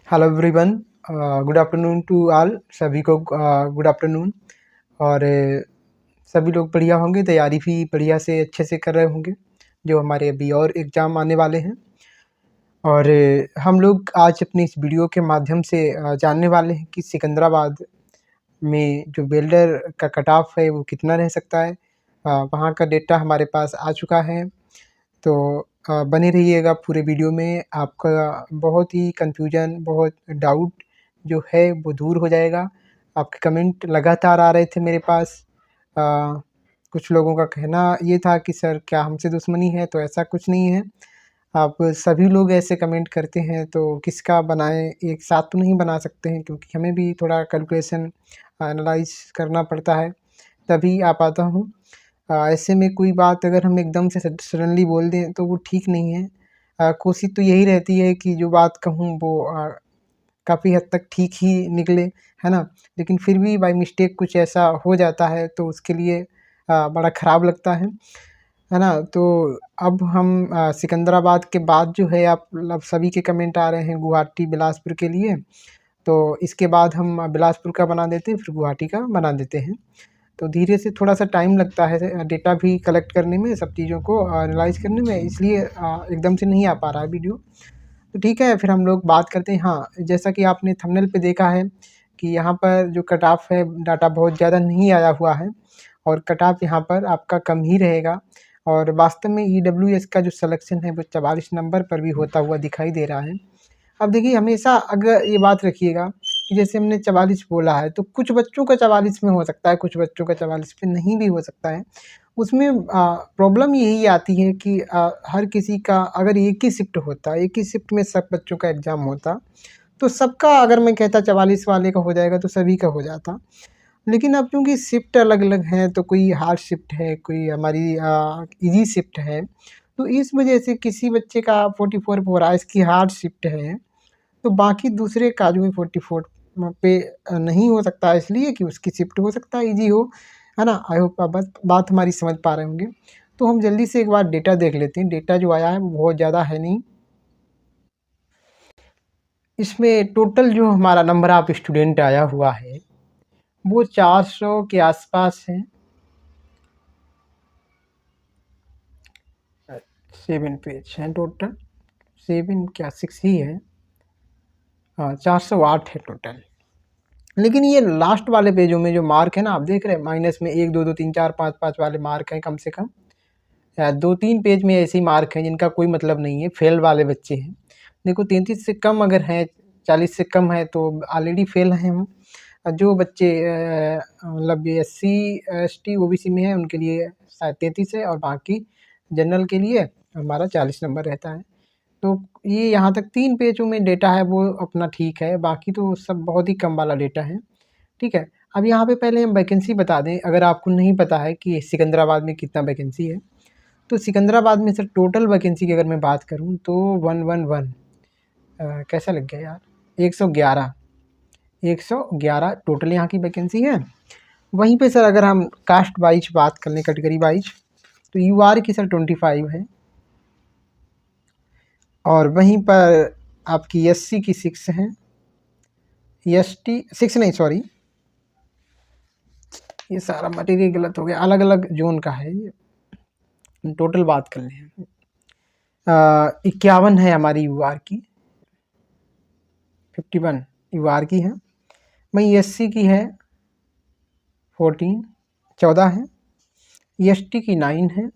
Hello everyone, good afternoon to all. सभी को good afternoon. और सभी लोग बढ़िया होंगे, तैयारी भी बढ़िया से अच्छे से कर रहे होंगे जो हमारे अभी और एग्ज़ाम आने वाले हैं। और हम लोग आज अपनी इस वीडियो के माध्यम से जानने वाले हैं कि सिकंदराबाद में जो वेल्डर का कट ऑफ है वो कितना रह सकता है। वहाँ का डेटा हमारे पास आ चुका है, तो बने रहिएगा पूरे वीडियो में। आपका बहुत ही कन्फ्यूजन, बहुत डाउट जो है वो दूर हो जाएगा। आपके कमेंट लगातार आ रहे थे मेरे पास। अ, कुछ लोगों का कहना ये था कि सर क्या हमसे दुश्मनी है, तो ऐसा कुछ नहीं है। आप सभी लोग ऐसे कमेंट करते हैं तो किसका बनाएं, एक साथ तो नहीं बना सकते हैं, क्योंकि हमें भी थोड़ा कैलकुलेशन एनालाइज करना पड़ता है, तभी आ पाता हूँ। ऐसे में कोई बात अगर हम एकदम से सडनली बोल दें तो वो ठीक नहीं है। कोशिश तो यही रहती है कि जो बात कहूँ वो काफ़ी हद तक ठीक ही निकले, है ना। लेकिन फिर भी बाय मिस्टेक कुछ ऐसा हो जाता है तो उसके लिए बड़ा ख़राब लगता है ना। तो अब हम सिकंदराबाद के बाद जो है, आप मतलब सभी के कमेंट आ रहे हैं गुवाहाटी बिलासपुर के लिए, तो इसके बाद हम बिलासपुर का बना देते हैं, फिर गुवाहाटी का बना देते हैं। तो धीरे से थोड़ा सा टाइम लगता है डेटा भी कलेक्ट करने में, सब चीज़ों को एनालाइज़ करने में, इसलिए एकदम से नहीं आ पा रहा है वीडियो। तो ठीक है, फिर हम लोग बात करते हैं। हाँ, जैसा कि आपने थंबनेल पे देखा है कि यहाँ पर जो कट ऑफ है, डाटा बहुत ज़्यादा नहीं आया हुआ है और कट ऑफ यहाँ पर आपका कम ही रहेगा। और वास्तव में ईडब्ल्यूएस का जो सिलेक्शन है वो 44 नंबर पर भी होता हुआ दिखाई दे रहा है। अब देखिए, हमेशा अगर ये बात रखिएगा कि जैसे हमने 44 बोला है, तो कुछ बच्चों का 44 में हो सकता है, कुछ बच्चों का 44 पे नहीं भी हो सकता है। उसमें प्रॉब्लम यही आती है कि हर किसी का अगर एक ही शिफ्ट होता, एक ही शिफ्ट में सब बच्चों का एग्ज़ाम होता, तो सबका अगर मैं कहता 44 वाले का हो जाएगा तो सभी का हो जाता। लेकिन अब क्योंकि शिफ्ट अलग-अलग हैं, तो कोई हार्ड शिफ्ट है, कोई हमारी ईज़ी शिफ्ट है, तो इस वजह से किसी बच्चे का 44 पे हो रहा है, इसकी हार्ड शिफ्ट है, तो बाकी दूसरे का जो है 44 पे नहीं हो सकता है, इसलिए कि उसकी शिफ्ट हो सकता है ईज़ी हो, है ना। आई होप आप बात हमारी समझ पा रहे होंगे। तो हम जल्दी से एक बार डेटा देख लेते हैं। डेटा जो आया है वो बहुत ज़्यादा है नहीं। इसमें टोटल जो हमारा नंबर ऑफ स्टूडेंट आया हुआ है वो 400 के आसपास है। 7 पेज हैं टोटल, 7 क्या 6 ही है। हाँ, 408 है टोटल। लेकिन ये लास्ट वाले पेजों में जो मार्क है ना, आप देख रहे हैं माइनस में 1 2 2 3 4 5 5 वाले मार्क हैं, कम से कम 2-3 पेज में ऐसे ही मार्क हैं जिनका कोई मतलब नहीं है, फेल वाले बच्चे हैं। देखो 33 से कम अगर हैं, 40 से कम है तो ऑलरेडी फेल हैं हम। जो बच्चे मतलब एससी एसटी ओबीसी में हैं उनके लिए शायद 33 है, और बाकी जनरल के लिए हमारा 40 नंबर रहता है। तो ये यहाँ तक 3 पेजों में डेटा है वो अपना ठीक है, बाकी तो सब बहुत ही कम वाला डेटा है। ठीक है, अब यहाँ पे पहले हम वैकेंसी बता दें, अगर आपको नहीं पता है कि सिकंदराबाद में कितना वैकेंसी है। तो सिकंदराबाद में सर टोटल वैकेंसी की अगर मैं बात करूँ तो 111 कैसा लग गया यार, 111 टोटल यहाँ की वैकेंसी है। वहीं पे सर अगर हम कास्ट वाइज बात कर लें, कैटेगरी वाइज, तो यूआर की सर 25 है, और वहीं पर आपकी एससी की 6 है, एसटी 6 नहीं, सॉरी ये सारा मटेरियल गलत हो गया, अलग अलग जोन का है ये। टोटल बात कर लें 51 है हमारी यूआर की, 51 यूआर की है। वहीं एससी की है 14 है, एसटी की 9 है,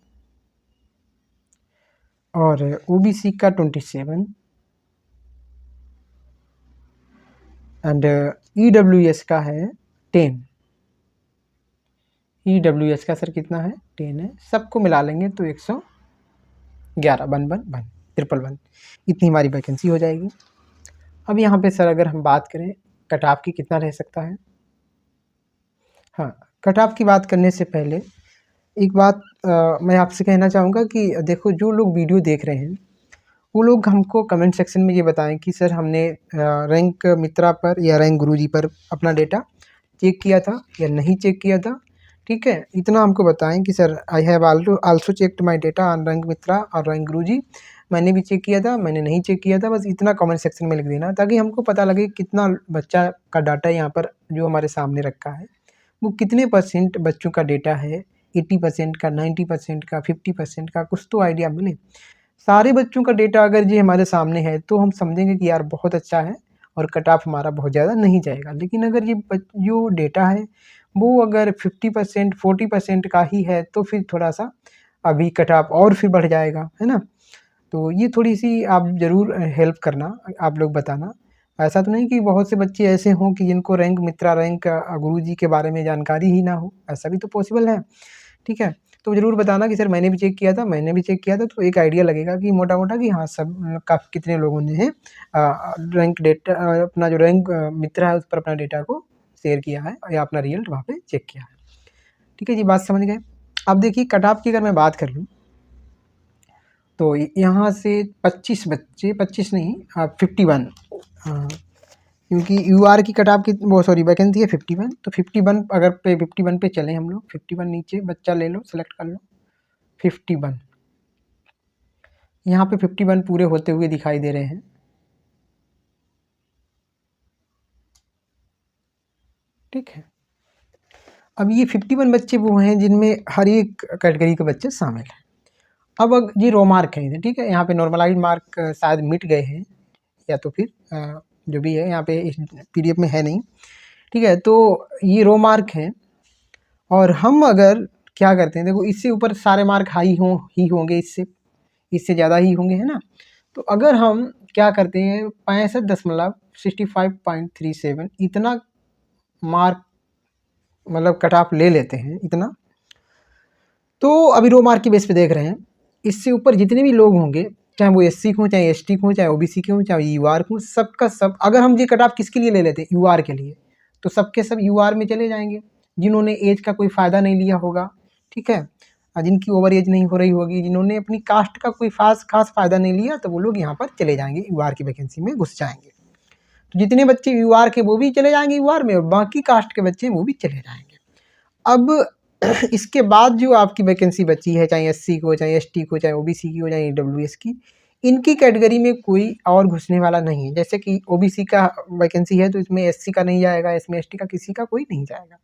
और ओबीसी का 27, एंड ईडब्ल्यूएस का है 10। ईडब्ल्यूएस का सर कितना है, 10 है। सबको मिला लेंगे तो 111 111 इतनी हमारी वैकेंसी हो जाएगी। अब यहाँ पे सर अगर हम बात करें कट ऑफ की कितना रह सकता है। हाँ, कट ऑफ की बात करने से पहले एक बात मैं आपसे कहना चाहूँगा कि देखो, जो लोग वीडियो देख रहे हैं वो लोग हमको कमेंट सेक्शन में ये बताएं कि सर हमने रैंक मित्रा पर या रैंक गुरुजी पर अपना डेटा चेक किया था या नहीं चेक किया था। ठीक है, इतना हमको बताएं कि sir I have also checked my data on rank Mitra और रैंक गुरुजी, मैंने भी चेक किया था, मैंने नहीं चेक किया था, बस इतना कमेंट सेक्शन में लिख देना ताकि हमको पता लगे कितना बच्चा का डाटा यहाँ पर जो हमारे सामने रखा है वो कितने परसेंट बच्चों का डेटा है, 80% का, 90% का, 50% का, कुछ तो आइडिया मिले। सारे बच्चों का डेटा अगर ये हमारे सामने है तो हम समझेंगे कि यार बहुत अच्छा है और कट ऑफ हमारा बहुत ज़्यादा नहीं जाएगा। लेकिन अगर ये जो डेटा है वो अगर 50% 40% का ही है तो फिर थोड़ा सा अभी कट ऑफ और फिर बढ़ जाएगा, है ना। तो ये थोड़ी-सी आप ज़रूर हेल्प करना, आप लोग बताना। ऐसा तो नहीं कि बहुत से बच्चे ऐसे हों कि जिनको रैंक मित्रा रैंक गुरुजी के बारे में जानकारी ही ना हो, ऐसा भी तो पॉसिबल है, ठीक है। तो ज़रूर बताना कि सर मैंने भी चेक किया था, मैंने भी चेक किया था, तो एक आइडिया लगेगा कि मोटा-मोटा कि हाँ सब काफ़ी कितने लोगों ने रैंक डेटा अपना जो रैंक मित्रा है उस पर अपना डेटा को शेयर किया है या अपना रिज़ल्ट वहाँ पे चेक किया है। ठीक है जी, बात समझ गए। अब देखिए कट ऑफ की अगर मैं बात कर लूँ तो यहाँ से 25 बच्चे 25 नहीं 51 क्योंकि यूआर की कट ऑफ की वो सॉरी वैकेंसी है 51, तो 51 अगर पे 51 पे चलें हम लोग, 51 नीचे बच्चा ले लो, सेलेक्ट कर लो 51, यहाँ पे 51 पूरे होते हुए दिखाई दे रहे हैं। ठीक है, अब ये 51 बच्चे वो हैं जिनमें हर एक कैटेगरी के बच्चे शामिल हैं। अब ये रो मार्क है, ठीक है, यहाँ पे नॉर्मलाइज मार्क शायद मिट गए हैं या तो फिर जो भी है यहाँ पे इस पीडीएफ में है नहीं, ठीक है। तो ये रो मार्क हैं और हम अगर क्या करते हैं, देखो इससे ऊपर सारे मार्क हाई होंगे, इससे ज़्यादा ही होंगे, है ना। तो अगर हम क्या करते हैं 65.65.37 इतना मार्क मतलब कट ऑफ ले लेते हैं इतना, तो अभी रो मार्क के बेस पे देख रहे हैं, इससे ऊपर जितने भी लोग होंगे चाहे वो एससी हो, चाहे एसटी हो, चाहे ओबीसी के हो, चाहे यूआर हो, सबका सब अगर हम ये कट ऑफ किसके लिए ले लेते हैं यूआर के लिए, तो सबके सब यूआर में चले जाएंगे जिन्होंने एज का कोई फ़ायदा नहीं लिया होगा, ठीक है, जिनकी ओवर एज नहीं हो रही होगी, जिन्होंने अपनी कास्ट का कोई खास फ़ायदा नहीं लिया, तो वो लोग यहाँ पर चले जाएंगे, यूआर की वैकेंसी में घुस जाएंगे। तो जितने बच्चे यूआर के वो भी चले जाएंगे यूआर में और बाकी कास्ट के बच्चे वो भी चले जाएंगे। अब इसके बाद जो आपकी वैकेंसी बची है, चाहे एससी को, चाहे एसटी को, चाहे ओबीसी की हो, चाहे ईडब्ल्यूएस की, इनकी कैटेगरी में कोई और घुसने वाला नहीं है। जैसे कि ओबीसी का वैकेंसी है तो इसमें एससी का नहीं जाएगा, इसमें एसटी का किसी का कोई नहीं जाएगा,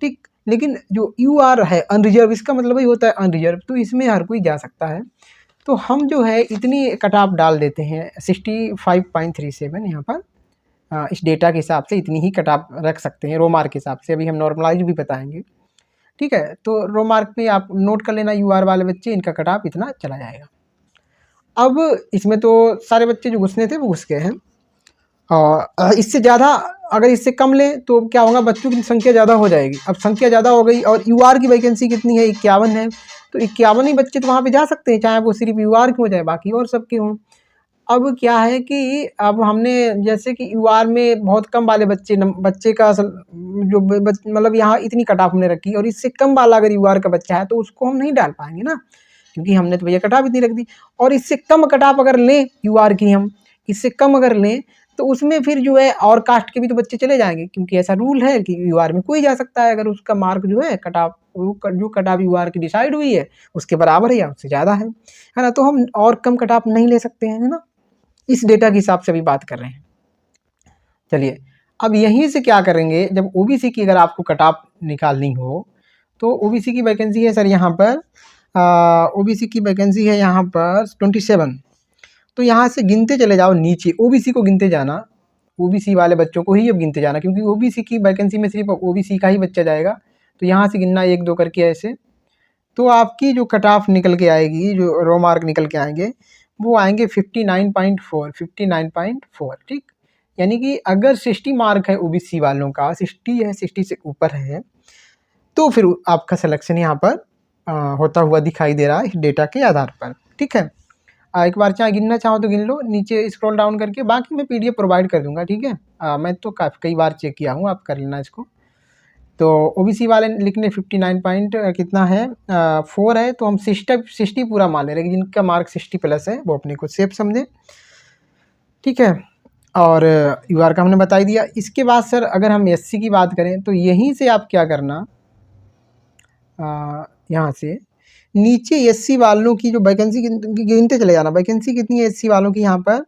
ठीक। लेकिन जो यूआर है अनरिजर्व, इसका मतलब ही होता है अनरिजर्व, तो इसमें हर कोई जा सकता है। तो हम जो है इतनी कट ऑफ डाल देते हैं 65.37 यहाँ पर, इस डेटा के हिसाब से इतनी ही कट ऑफ रख सकते हैं रो मार्क के हिसाब से। अभी हम नॉर्मलाइज भी बताएंगे, ठीक है। तो रो मार्क पे आप नोट कर लेना यूआर वाले बच्चे, इनका कट ऑफ इतना चला जाएगा। अब इसमें तो सारे बच्चे जो घुसने थे वो घुस गए हैं, और इससे ज़्यादा अगर इससे कम लें तो क्या होगा, बच्चों की संख्या ज़्यादा हो जाएगी। अब संख्या ज़्यादा हो गई और यूआर की वैकेंसी कितनी है 51 है, तो 51 ही बच्चे तो वहाँ पे जा सकते हैं, चाहे वो सिर्फ यूआर के हो जाए बाकी और सबके हों। अब क्या है कि अब हमने जैसे कि यूआर में बहुत कम वाले बच्चे का जो मतलब यहाँ इतनी कट ऑफ हमने रखी, और इससे कम वाला अगर यूआर का बच्चा है तो उसको हम नहीं डाल पाएंगे ना, क्योंकि हमने तो भैया कट ऑफ इतनी रख दी। और इससे कम कट ऑफ अगर लें यूआर की, हम इससे कम अगर लें तो उसमें फिर जो है और कास्ट के भी तो बच्चे चले जाएंगे, क्योंकि ऐसा रूल है कि यूआर में कोई जा सकता है अगर उसका मार्क जो है कट ऑफ जो कट ऑफ यूआर की डिसाइड हुई है उसके बराबर है या उससे ज़्यादा है ना। तो हम और कम कट ऑफ नहीं ले सकते हैं, है ना। इस डेटा के हिसाब से अभी बात कर रहे हैं। चलिए अब यहीं से क्या करेंगे, जब ओबीसी की अगर आपको कट ऑफ निकालनी हो तो ओबीसी की वैकेंसी है सर यहाँ पर, ओबीसी की वैकेंसी है यहाँ पर 27। तो यहाँ से गिनते चले जाओ नीचे, ओबीसी को गिनते जाना, ओबीसी वाले बच्चों को ही अब गिनते जाना, क्योंकि ओबीसी की वैकेंसी में सिर्फ ओबीसी का ही बच्चा जाएगा। तो यहाँ से गिनना 1 2 करके ऐसे, तो आपकी जो कट ऑफ निकल के आएगी, जो रो मार्क निकल के आएंगे वो आएंगे 59.4, ठीक। यानी कि अगर 60 मार्क है ओबीसी वालों का, 60 है, 60 से ऊपर है, तो फिर आपका सिलेक्शन यहाँ पर होता हुआ दिखाई दे रहा है इस डेटा के आधार पर, ठीक है। एक बार चाहे गिनना चाहो तो गिन लो, नीचे स्क्रॉल डाउन करके, बाकी मैं पीडीएफ प्रोवाइड कर दूंगा, ठीक है। मैं तो कई बार चेक किया हूँ, आप कर लेना इसको। तो ओबीसी वाले लिखने 59 पॉइंट कितना है 4 है, तो हम 60 पूरा मान ले रहे हैं, जिनका मार्क 60 प्लस है वो अपने को सेफ समझे, ठीक है। और यूआर का हमने बता ही दिया। इसके बाद सर अगर हम एससी की बात करें तो यहीं से आप क्या करना, यहाँ से नीचे एससी वालों की जो वैकेंसी गिनते चले जाना, वैकेंसी कितनी है एससी वालों की यहाँ पर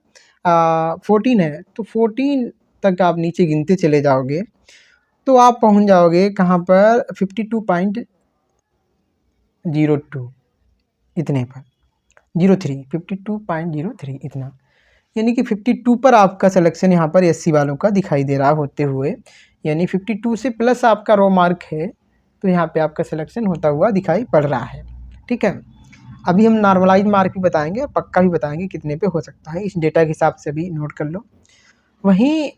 14 है, तो 14 तक आप नीचे गिनते चले जाओगे तो आप पहुँच जाओगे कहाँ पर 52.02 इतने पर, 52.03 इतना, यानी कि 52 पर आपका सिलेक्शन यहाँ पर एससी वालों का दिखाई दे रहा होते हुए, यानी 52 से प्लस आपका रो मार्क है तो यहाँ पे आपका सिलेक्शन होता हुआ दिखाई पड़ रहा है। ठीक है, अभी हम नॉर्मलाइज मार्क भी बताएंगे और पक्का भी बताएंगे कितने पे हो सकता है, इस डेटा के हिसाब से भी नोट कर लो। वहीं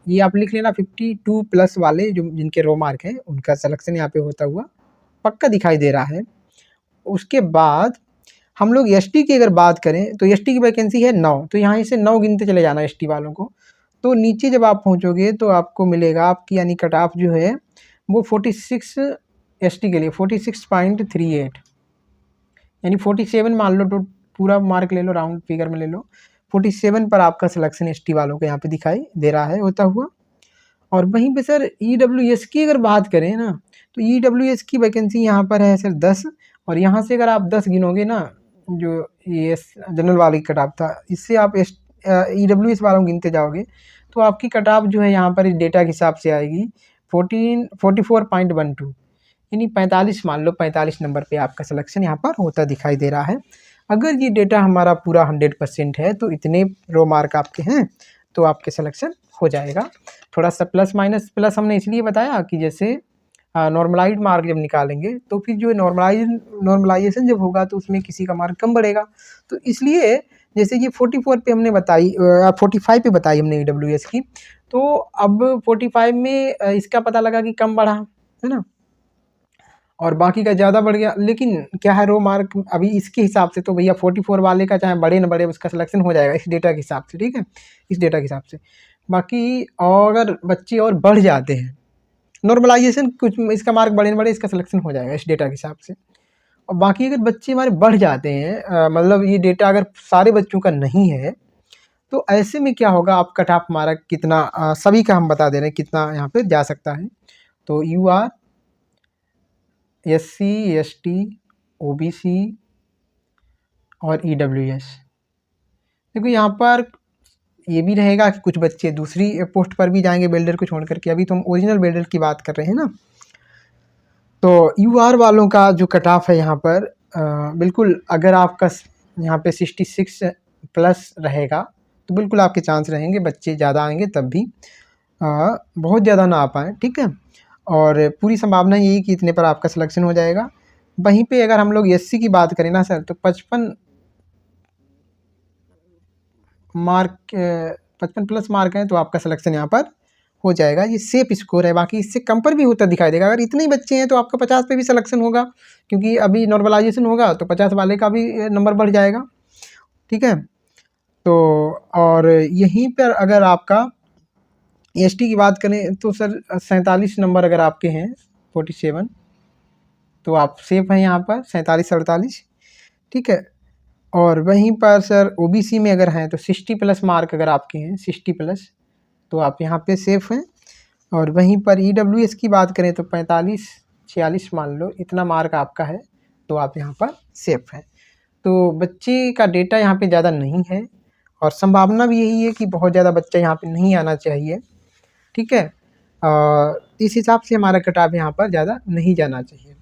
ये आप लिख लेना 52 प्लस वाले जो जिनके रो मार्क हैं उनका सिलेक्शन यहाँ पे होता हुआ पक्का दिखाई दे रहा है। उसके बाद हम लोग एसटी की अगर बात करें तो एसटी की वैकेंसी है 9, तो यहाँ से 9 गिनते चले जाना एसटी वालों को। तो नीचे जब आप पहुँचोगे तो आपको मिलेगा आपकी यानी कट ऑफ जो है वो 46 एसटी के लिए 46.38, यानी 47 मान लो, तो पूरा मार्क ले लो, राउंड फिगर में ले लो, 47 पर आपका सिलेक्शन एसटी वालों को यहाँ पे दिखाई दे रहा है होता हुआ। और वहीं पे सर ईडब्ल्यूएस की अगर बात करें ना, तो ईडब्ल्यूएस की वैकेंसी यहाँ पर है सर 10, और यहाँ से अगर आप 10 गिनोगे ना, जो ये जनरल वाली कट ऑफ था, इससे आप ईडब्ल्यूएस वालों गिनते जाओगे तो आपकी कट ऑफ जो है यहाँ पर इस डेटा के हिसाब से आएगी 44.12, यानी 45 मान लो, 45 नंबर पे आपका सिलेक्शन यहाँ पर होता दिखाई दे रहा है। अगर ये डेटा हमारा पूरा 100% है तो इतने रो मार्क आपके हैं तो आपके सिलेक्शन हो जाएगा। थोड़ा सा प्लस माइनस, प्लस हमने इसलिए बताया कि जैसे नॉर्मलाइज मार्क जब निकालेंगे तो फिर जो नॉर्मलाइजेशन जब होगा तो उसमें किसी का मार्क कम बढ़ेगा, तो इसलिए जैसे ये 44 पे हमने बताई, 45 पे बताई हमने ईडब्ल्यूएस की, तो अब 45 में इसका पता लगा कि कम बढ़ा है ना, और बाकी का ज़्यादा बढ़ गया, लेकिन क्या है रो मार्क अभी इसके हिसाब से तो भैया 44 वाले का चाहे बढ़े न बढ़े उसका सिलेक्शन हो जाएगा इस डेटा के हिसाब से। ठीक है, इस डेटा के हिसाब से। बाकी अगर बच्चे और बढ़ जाते हैं, नॉर्मलाइजेशन कुछ इसका मार्क बढ़े न बढ़े इसका सिलेक्शन हो जाएगा इस डेटा के हिसाब से। और बाकी अगर बच्चे हमारे बढ़ जाते हैं, मतलब ये डेटा अगर सारे बच्चों का नहीं है, तो ऐसे में क्या होगा, आप कट ऑफ मार्क कितना सभी का हम बता दे रहे हैं कितना यहाँ पे जा सकता है। तो U R SC, ST, OBC और ईडब्ल्यूएस। देखो यहाँ पर ये भी रहेगा कि कुछ बच्चे दूसरी पोस्ट पर भी जाएंगे बिल्डर को छोड़ करके, अभी तो हम ओरिजिनल बिल्डर की बात कर रहे हैं ना। तो यूआर वालों का जो कट ऑफ है यहाँ पर बिल्कुल, अगर आपका यहाँ पे 66 प्लस रहेगा तो बिल्कुल आपके चांस रहेंगे, बच्चे ज़्यादा आएंगे तब भी बहुत ज़्यादा ना आ पाएँ। ठीक है, और पूरी संभावना यही कि इतने पर आपका सिलेक्शन हो जाएगा। वहीं पे अगर हम लोग एससी की बात करें ना सर, तो 55 प्लस मार्क हैं तो आपका सिलेक्शन यहाँ पर हो जाएगा। ये सेफ स्कोर है, बाकी इससे कम पर भी होता दिखाई देगा। अगर इतने ही बच्चे हैं तो आपका 50 पे भी सिलेक्शन होगा, क्योंकि अभी नॉर्मलाइजेशन होगा तो 50 वाले का भी नंबर बढ़ जाएगा। ठीक है, तो और यहीं पर अगर आपका एसटी की बात करें तो सर 47 नंबर अगर आपके हैं 47, तो आप सेफ हैं यहाँ पर 47-48। ठीक है, और वहीं पर सर ओबीसी में अगर हैं तो 60 प्लस मार्क अगर आपके हैं 60 प्लस, तो आप यहाँ पे सेफ हैं। और वहीं पर ईडब्ल्यूएस की बात करें तो 45-46 मान लो, इतना मार्क आपका है तो आप यहाँ पर सेफ हैं। तो बच्चे का डेटा यहाँ पे ज़्यादा नहीं है, और संभावना भी यही है कि बहुत ज़्यादा बच्चा यहाँ पे नहीं आना चाहिए। ठीक है, इस हिसाब से हमारा कट ऑफ यहाँ पर ज़्यादा नहीं जाना चाहिए।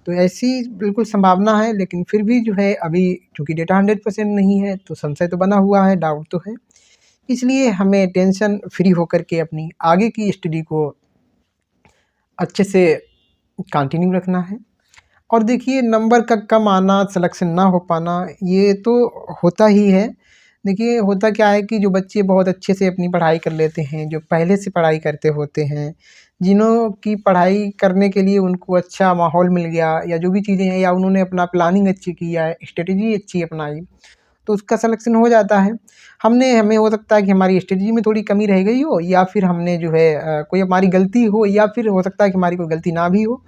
तो ऐसी बिल्कुल संभावना है, लेकिन फिर भी जो है अभी चूँकि डेटा 100% नहीं है तो संशय तो बना हुआ है, डाउट तो है, इसलिए हमें टेंशन फ्री होकर के अपनी आगे की स्टडी को अच्छे से कंटिन्यू रखना है। और देखिए नंबर का कम आना, सिलेक्शन ना हो पाना, ये तो होता ही है। देखिए होता क्या है कि जो बच्चे बहुत अच्छे से अपनी पढ़ाई कर लेते हैं, जो पहले से पढ़ाई करते होते हैं, जिन्हों की पढ़ाई करने के लिए उनको अच्छा माहौल मिल गया या जो भी चीज़ें हैं, या उन्होंने अपना प्लानिंग अच्छी किया है, स्ट्रेटजी अच्छी अपनाई, तो उसका सिलेक्शन हो जाता है। हमें हो सकता है कि हमारी स्ट्रेटजी में थोड़ी कमी रह गई हो, या फिर हमने जो है कोई हमारी गलती हो, या फिर हो सकता है कि हमारी कोई गलती ना भी हो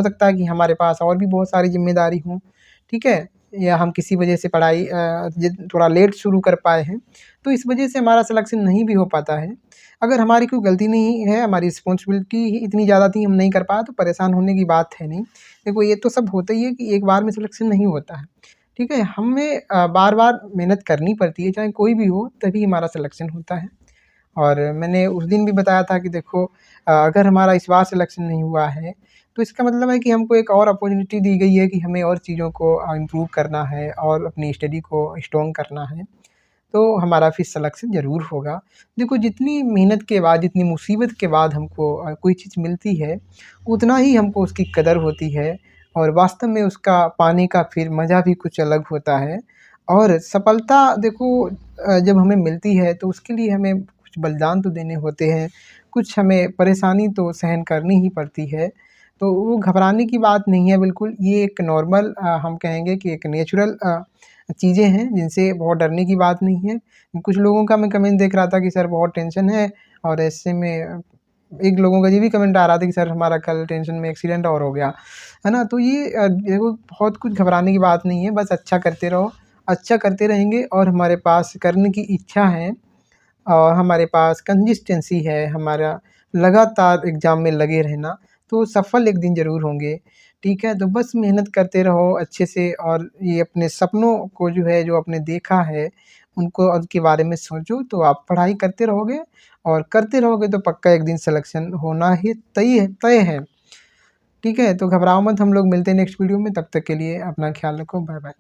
सकता है कि हमारे पास और भी बहुत सारी जिम्मेदारी हों। ठीक है, या हम किसी वजह से पढ़ाई थोड़ा लेट शुरू कर पाए हैं, तो इस वजह से हमारा सिलेक्शन नहीं भी हो पाता है। अगर हमारी कोई गलती नहीं है, हमारी रिस्पॉन्सिबिलिटी ही इतनी ज़्यादा थी, हम नहीं कर पाए, तो परेशान होने की बात है नहीं। देखो ये तो सब होता ही है कि एक बार में सिलेक्शन नहीं होता है, ठीक है? हमें बार-बार मेहनत करनी पड़ती है, चाहे कोई भी हो, तभी हमारा सिलेक्शन होता है। और मैंने उस दिन भी बताया था कि देखो अगर हमारा इस बार सिलेक्शन नहीं हुआ है, तो इसका मतलब है कि हमको एक और अपॉर्च्युनिटी दी गई है कि हमें और चीज़ों को इम्प्रूव करना है और अपनी स्टडी को स्ट्रॉन्ग करना है, तो हमारा फिर सिलेक्शन ज़रूर होगा। देखो जितनी मेहनत के बाद, जितनी मुसीबत के बाद हमको कोई चीज़ मिलती है, उतना ही हमको उसकी कदर होती है और वास्तव में उसका पाने का फिर मज़ा भी कुछ अलग होता है। और सफलता देखो जब हमें मिलती है तो उसके लिए हमें कुछ बलिदान तो देने होते हैं, कुछ हमें परेशानी तो सहन करनी ही पड़ती है। तो वो घबराने की बात नहीं है बिल्कुल, ये एक नॉर्मल हम कहेंगे कि एक नेचुरल चीज़ें हैं जिनसे बहुत डरने की बात नहीं है। कुछ लोगों का मैं कमेंट देख रहा था कि सर बहुत टेंशन है और ऐसे में एक लोगों का ये भी कमेंट आ रहा था कि सर हमारा कल टेंशन में एक्सीडेंट और हो गया, है ना? तो ये देखो बहुत कुछ घबराने की बात नहीं है, बस अच्छा करते रहो, अच्छा करते रहेंगे और हमारे पास करने की इच्छा है और हमारे पास कंसिस्टेंसी है, हमारा लगातार एग्ज़ाम में लगे रहना, तो सफल एक दिन ज़रूर होंगे, ठीक है? तो बस मेहनत करते रहो अच्छे से और ये अपने सपनों को जो है, जो आपने देखा है, उनको उनके बारे में सोचो, तो आप पढ़ाई करते रहोगे और करते रहोगे तो पक्का एक दिन सिलेक्शन होना ही तय है, ठीक है? तो घबराओ मत, हम लोग मिलते हैं नेक्स्ट वीडियो में, तब तक के लिए अपना ख़्याल रखो, बाय-बाय।